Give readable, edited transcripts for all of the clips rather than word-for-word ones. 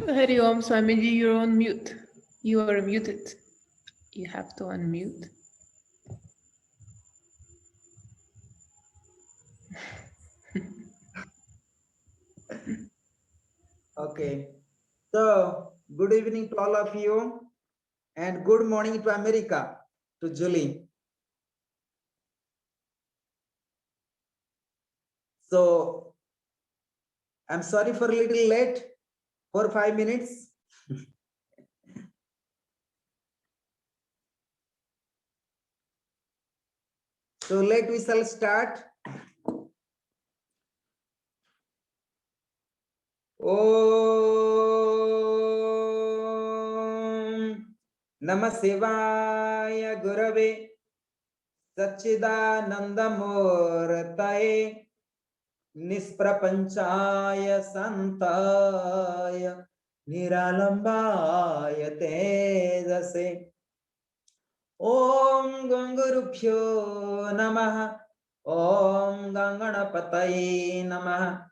Hari Om Swamiji, you're on mute. You are muted. You have to unmute. Okay. So, good evening to all of you, and good morning to America, to Julie. So, I'm sorry for a little late, 4 or 5 minutes. So, we shall start. Om Namah Shivaya Gurave Satchidanandamurtaye Nisprapanchaya Santaya Niralambaya Tejase. Om Gangurupyo Namaha. Om Ganganapataye Namaha.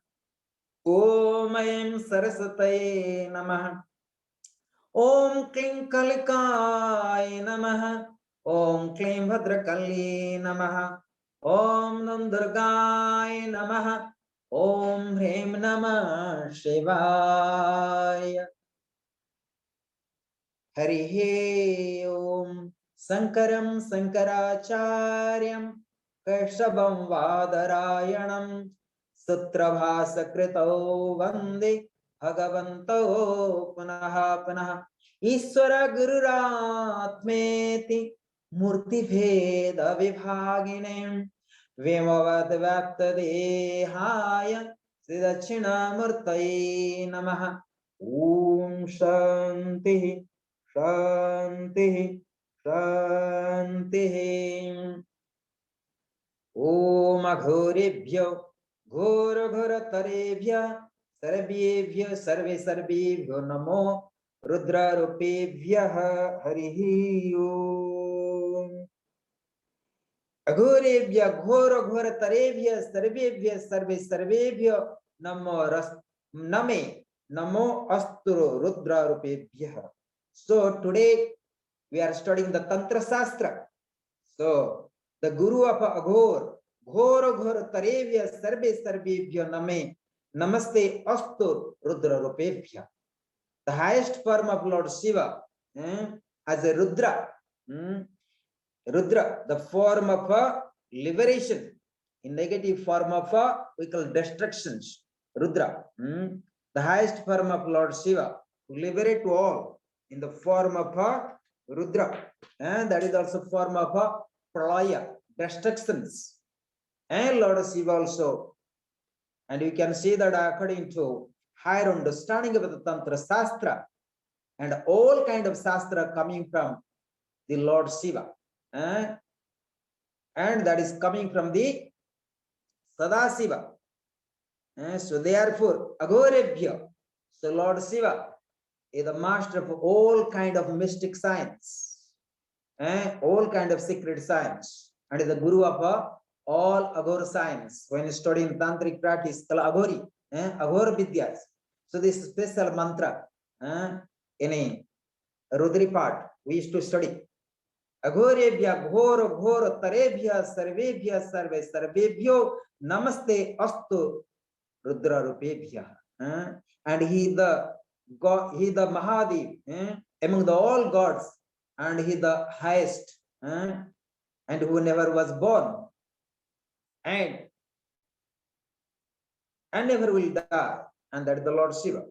Om Aim Sarasataye Namaha. Om Klim Kalikaya Namaha. Om Klim Bhadrakali Namaha. Om Nam Durgaya Namaha. Om Hrim Namah Shivaya. Hari Om. Sankaram Sankaracharyam Keshavam Vadarayanam Sutrabhasakritau Vande Bhagavanto Punaha Punaha Ishvara Gururatmeti Murti Bheda Vibhagine Vimavad Vyapta Dehaya Siddhachina Murtaye Namaha. Om Shanti Shanti Shanti. Om Aghoribhyo Ghor Ghoratarbhya Sarvebhyo Sarve Sarvebhyo Namo Rudra Rupebhya Harihi Om. Aghoribhya Ghor Ghoratarbhya Sarvebhya Sarve Sarvebhyo Name Namo Astro Rudra Rupebhya. So today we are studying the Tantra Shastra. So the Guru of Aghor, Ghor Tarevya Sarve Sarvebhya Name Namaste Astu Rudra Rupebhya. The highest form of Lord Shiva as a Rudra. Rudra, the form of liberation. In negative form of we call destructions. Rudra. The highest form of Lord Shiva to liberate all in the form of Rudra. And that is also form of pralaya, destructions. And Lord Shiva also. And you can see that according to higher understanding of the Tantra Shastra and all kind of Shastra coming from the Lord Shiva. And that is coming from the Sadasiva. So therefore, Aghorebhya. So Lord Shiva is the master of all kind of mystic science, all kind of secret science, and is the guru of all Aghor science. When studying tantric practice, called Aghori, Aghor Vidyas. So this special mantra in a Rudri part we used to study. Aghorebhya Ghor Tarebhya Sarvebhya Sarve Sarvebhyo Namaste Astu Rudra Rupebhya. And he the God, he the Mahadev among the all gods, and he the highest, and who never was born, and never will die, and that is the Lord Shiva,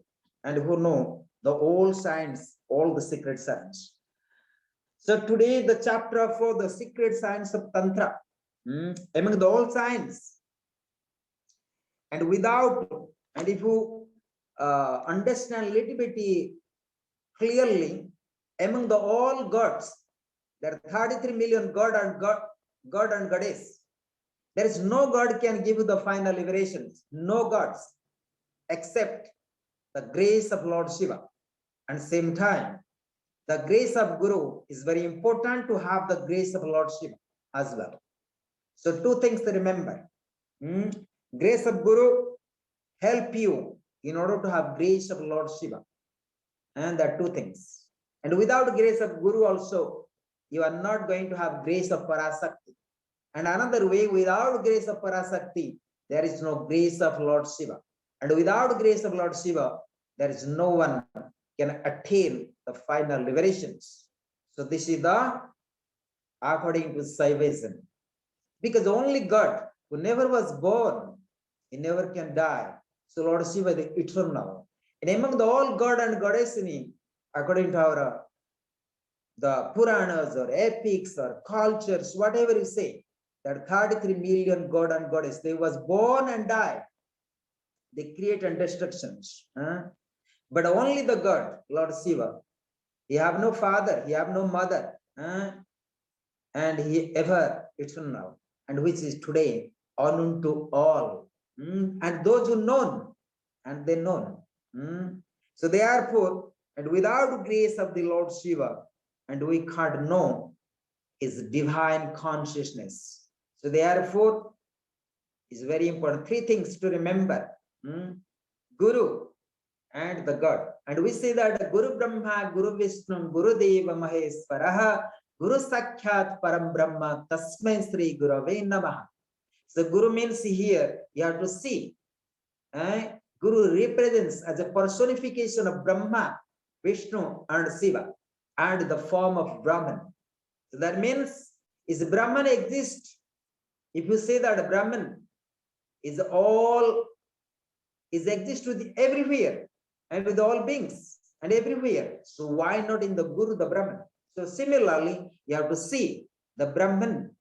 and who know the all science, all the secret science. So today the chapter for the secret science of Tantra, among the all science, and without, and if you understand a little bit clearly, among the all gods, there are 33 million God and goddess. There is no God can give you the final liberations. No gods except the grace of Lord Shiva. And same time, the grace of Guru is very important to have the grace of Lord Shiva as well. So two things to remember. Grace of Guru help you in order to have grace of Lord Shiva. And there are two things. And without grace of Guru also, you are not going to have grace of Parasakti. And another way, without grace of Parasakti, there is no grace of Lord Shiva. And without grace of Lord Shiva, there is no one can attain the final liberations. So this is the according to Saivism. Because only God, who never was born, he never can die. So Lord Shiva is the eternal. And among the all God and Goddess, according to our the Puranas or epics or cultures, whatever you say, that 33 million God and Goddess, they was born and died. They create and destructions. But only the God, Lord Shiva, he have no father, he have no mother, and he ever eternal, and which is today unknown to all. And those who known, and they known. So therefore, and without grace of the Lord Shiva, and we can't know his divine consciousness. So therefore, it's very important. Three things to remember. Guru and the God. And we say that Guru Brahma, Guru Vishnu, Guru Deva Maheshwaraha, Guru Sakshat Param Brahma, Tasmai Sri Gurave Namaha. So Guru means here, you have to see. Guru represents as a personification of Brahma, Vishnu and Shiva, and the form of Brahman. So that means, is Brahman exist? If you say that Brahman is exist with everywhere and with all beings and everywhere, so why not in the Guru, the Brahman? So similarly, you have to see the Brahman,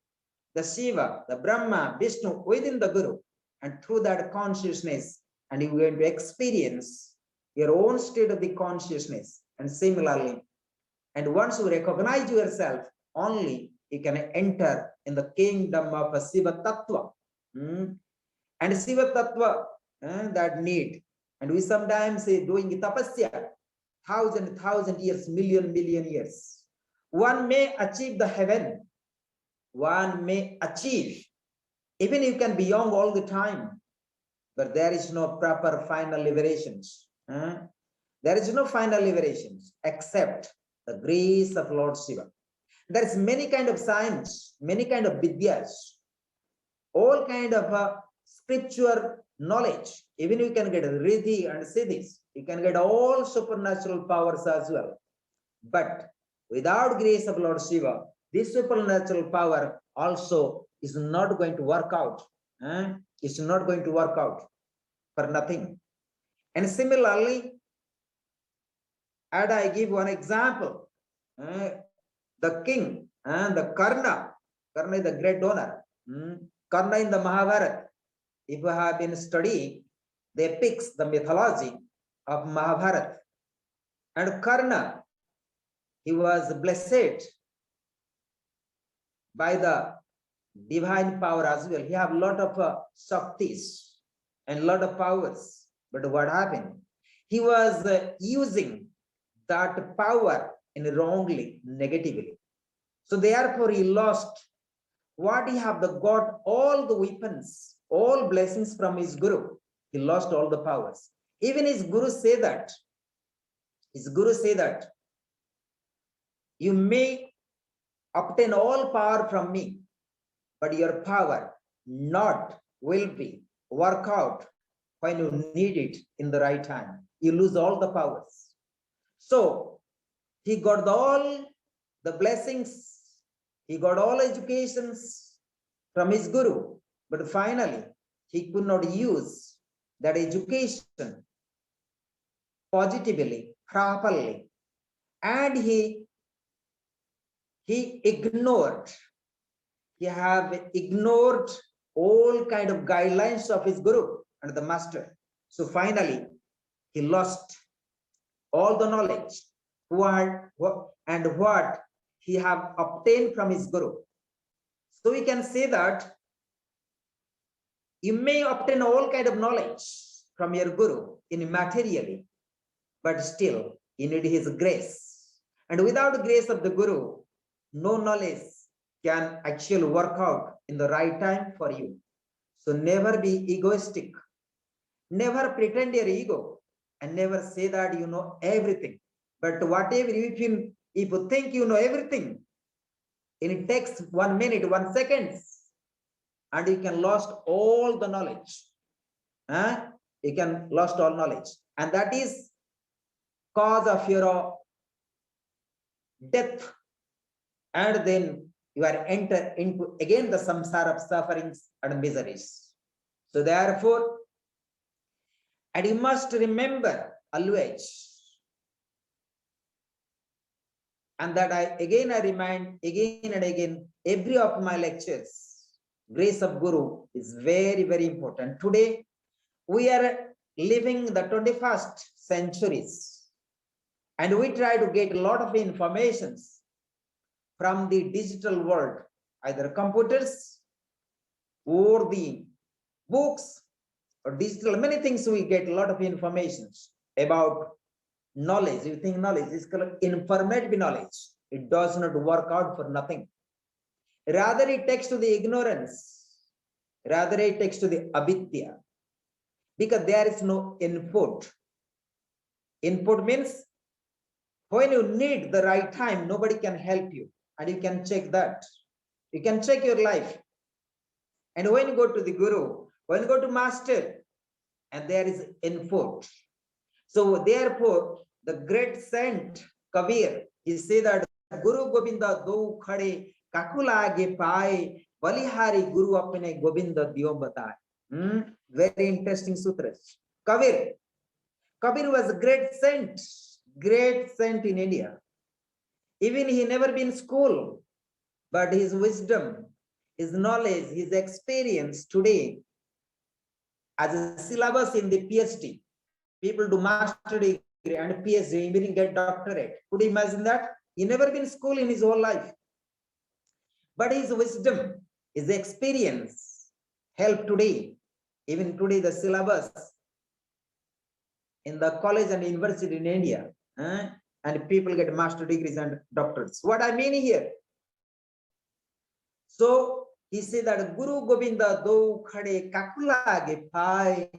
the Shiva, the Brahma, Vishnu within the Guru, and through that consciousness, and you're going to experience your own state of the consciousness. And similarly, and once you recognize yourself, only you can enter in the kingdom of a Shiva Tattva. And Shiva Tattva, that need. And we sometimes say doing tapasya, thousand years, million years. One may achieve the heaven. One may achieve. Even you can be young all the time, but there is no proper final liberations. There is no final liberations except the grace of Lord Shiva. There is many kind of science, many kind of vidyas, all kind of scripture knowledge. Even you can get Riddhi and Siddhis. You can get all supernatural powers as well. But without grace of Lord Shiva, this supernatural power also is not going to work out. It's not going to work out for nothing. And similarly, and I give one example. The king, the Karna is the great donor. Karna in the Mahabharata, if you have been studying the epics, the mythology of Mahabharata, and Karna, he was blessed by the divine power as well. He have a lot of shaktis and a lot of powers. But what happened? He was using that power in wrongly, negatively. So therefore he lost what he have got all the weapons, all blessings from his Guru. He lost all the powers. Even his Guru say that. His Guru say that you may obtain all power from me, but your power not will be work out when you need it in the right time. You lose all the powers. So he got all the blessings, he got all educations from his Guru, but finally he could not use that education positively, properly, and he ignored. He have ignored all kind of guidelines of his Guru and the master. So finally, he lost all the knowledge what he have obtained from his Guru. So we can say that you may obtain all kind of knowledge from your Guru in materially, but still you need his grace. And without the grace of the Guru, no knowledge can actually work out in the right time for you. So never be egoistic. Never pretend your ego and never say that you know everything. But whatever, if you think you know everything, it takes 1 minute, 1 second, and you can lost all the knowledge. You can lost all knowledge, and that is cause of your death. And then you are enter into again the samsara of sufferings and miseries. So therefore, and you must remember always, and that I remind again and again, every of my lectures, grace of Guru is very, very important. Today, we are living the 21st centuries, and we try to get a lot of informations from the digital world, either computers or the books or digital, many things we get a lot of information about knowledge. You think knowledge is called informative knowledge. It does not work out for nothing. Rather, it takes to the ignorance. Rather, it takes to the avidya. Because there is no input. Input means when you need the right time, nobody can help you. And you can check that. You can check your life. And when you go to the Guru, when you go to Master, and there is input. So therefore, the great saint Kabir, he said that Guru Govinda do khade kakula ge paaye balihari Guru apne Govinda diyo bataye. Very interesting sutras. Kabir was a great saint in India. Even he never been in school, but his wisdom, his knowledge, his experience today as a syllabus in the PhD. People do master degree and PhD, even get doctorate. Could you imagine that? He never been in school in his whole life. But his wisdom, his experience help today. Even today, the syllabus in the college and university in India, and people get master degrees and doctorates. What I mean here? So he said that Guru Govinda do khade kakula ge paaye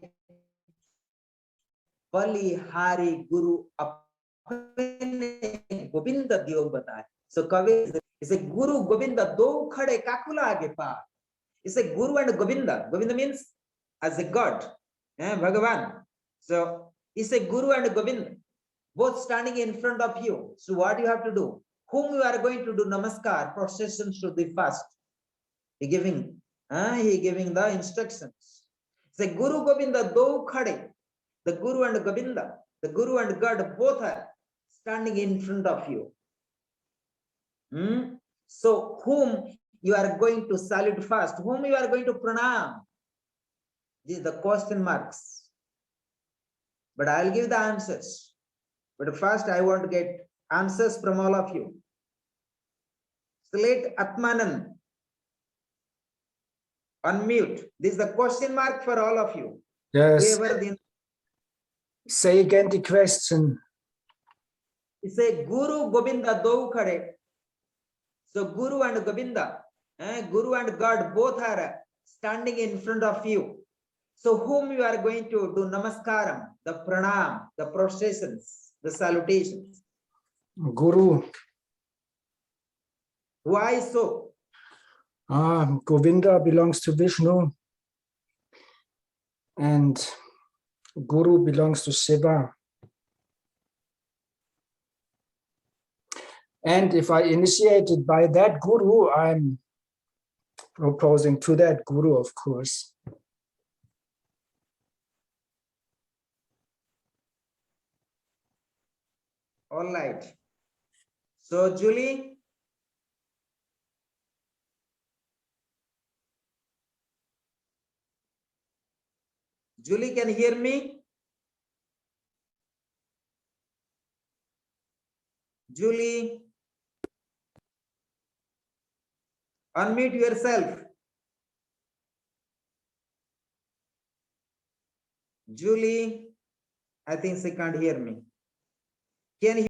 Bali Hari Guru apne Govinda diyo bataye. So Kabir is a Guru Govinda do khade kakula ge paaye. It's a Guru and Govinda. Govinda means as a God, Bhagavan. So it's a Guru and Govinda, both standing in front of you. So what you have to do? Whom you are going to do namaskar, procession should be fast. He giving the instructions. It's a Guru Govinda do khade. The Guru and Govinda, the Guru and God, both are standing in front of you. So whom you are going to salute first? Whom you are going to pranam? These are the question marks. But I'll give the answers. But first I want to get answers from all of you. Select Atmanand. Unmute. This is the question mark for all of you. Yes. Say again the question. It's a Guru Govinda do khade. So Guru and Govinda, Guru and God both are standing in front of you. So whom you are going to do namaskaram, the pranam, the processions, the salutations? Guru. Why so? Govinda belongs to Vishnu and Guru belongs to Shiva. And if I initiated by that Guru, I'm proposing to that Guru, of course. All right. So Julie, can hear me? Julie, unmute yourself. Julie, I think she can't hear me. Can you